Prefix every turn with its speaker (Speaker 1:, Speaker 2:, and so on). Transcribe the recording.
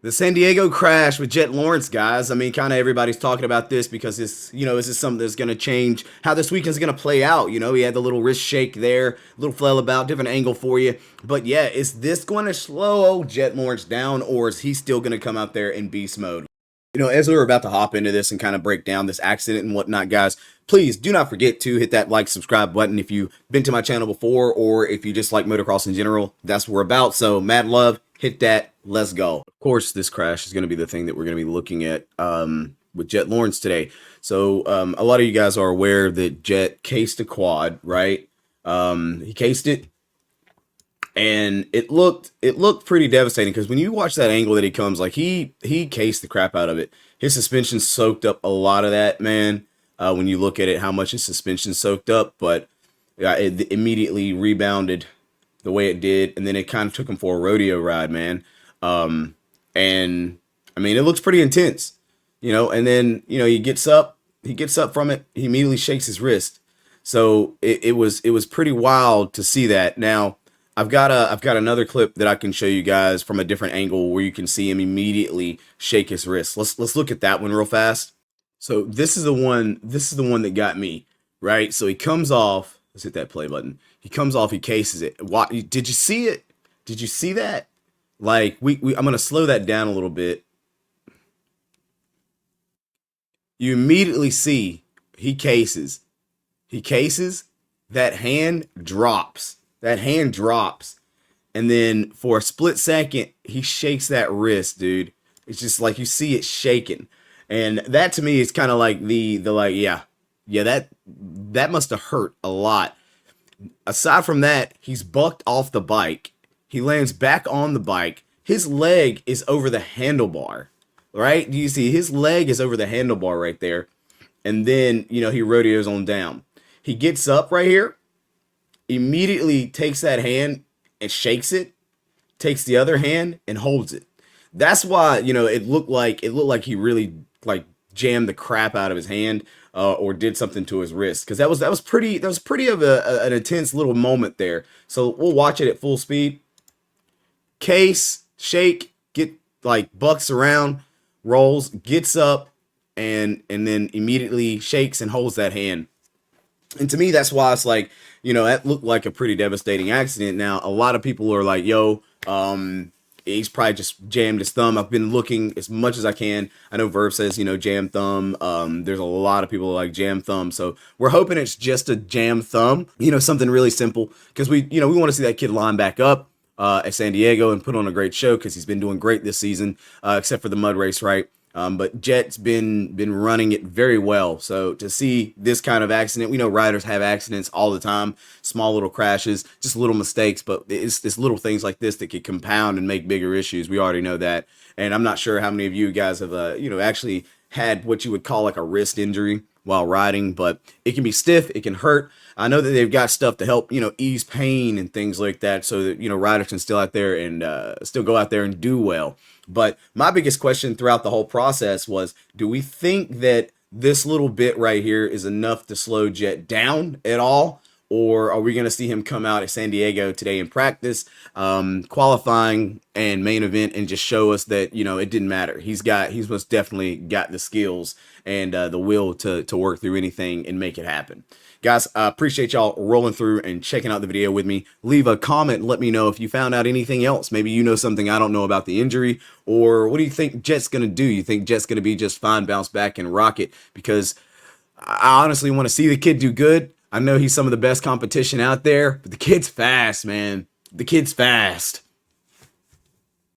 Speaker 1: The San Diego crash with Jett Lawrence, guys. I mean, kind of everybody's talking about this because is this something that's going to change how this weekend's going to play out? He had the little wrist shake there, little flail about, different angle for you. But yeah, is this going to slow old Jett Lawrence down, or is he still going to come out there in beast mode? As we're about to hop into this and kind of break down this accident and whatnot, guys, please do not forget to hit that like, subscribe button if you've been to my channel before, or if you just like motocross in general. That's what we're about. So, mad love, hit that, let's go. Of course, this crash is going to be the thing that we're going to be looking at with Jett Lawrence today. So, a lot of you guys are aware that Jett cased a quad, right? He cased it, and it looked pretty devastating because when you watch that angle that he comes, like he cased the crap out of it. His suspension soaked up a lot of that, man. When you look at it, how much his suspension soaked up, but it immediately rebounded the way it did, and then it kind of took him for a rodeo ride, man. And I mean, it looks pretty intense, and then he gets up from it, he immediately shakes his wrist. So it was pretty wild to see that. Now I've got another clip that I can show you guys from a different angle where you can see him immediately shake his wrist. Let's look at that one real fast. So this is the one that got me, right? So he comes off, let's hit that play button. He comes off, he cases it. Did you see it? Did you see that? Like I'm going to slow that down a little bit. You immediately see he cases, that hand drops. And then for a split second, he shakes that wrist, dude. It's just like you see it shaking. And that to me is kind of like that must have hurt a lot. Aside from that, he's bucked off the bike. He lands back on the bike. His leg is over the handlebar, right? Do you see his leg is over the handlebar right there? And then, he rodeos on down. He gets up right here, immediately takes that hand and shakes it, takes the other hand and holds it. That's why, it looked like he really like jammed the crap out of his hand or did something to his wrist, because that was pretty of an intense little moment there. So we'll watch it at full speed. Case, shake, get like bucks around, rolls, gets up, and then immediately shakes and holds that hand. And to me, that's why it's like, that looked like a pretty devastating accident. Now, a lot of people are like, yo, he's probably just jammed his thumb. I've been looking as much as I can. I know Verb says, jam thumb. There's a lot of people who like jam thumb. So we're hoping it's just a jam thumb, something really simple. Because we want to see that kid line back up at San Diego and put on a great show, because he's been doing great this season, except for the mud race, right? But Jett's been running it very well. So to see this kind of accident, we know riders have accidents all the time, small little crashes, just little mistakes, but it's little things like this that could compound and make bigger issues. We already know that. And I'm not sure how many of you guys have, actually had what you would call like a wrist injury while riding, but it can be stiff, it can hurt. I know that they've got stuff to help, ease pain and things like that, so that, riders can still still go out there and do well. But my biggest question throughout the whole process was, do we think that this little bit right here is enough to slow Jett down at all? Or are we going to see him come out at San Diego today in practice, qualifying and main event, and just show us that, it didn't matter. He's most definitely got the skills and the will to work through anything and make it happen. Guys, I appreciate y'all rolling through and checking out the video with me. Leave a comment and let me know if you found out anything else. Maybe you know something I don't know about the injury, or what do you think Jett's going to do? You think Jett's going to be just fine, bounce back and rock it? Because I honestly want to see the kid do good. I know he's some of the best competition out there, but the kid's fast, man. The kid's fast.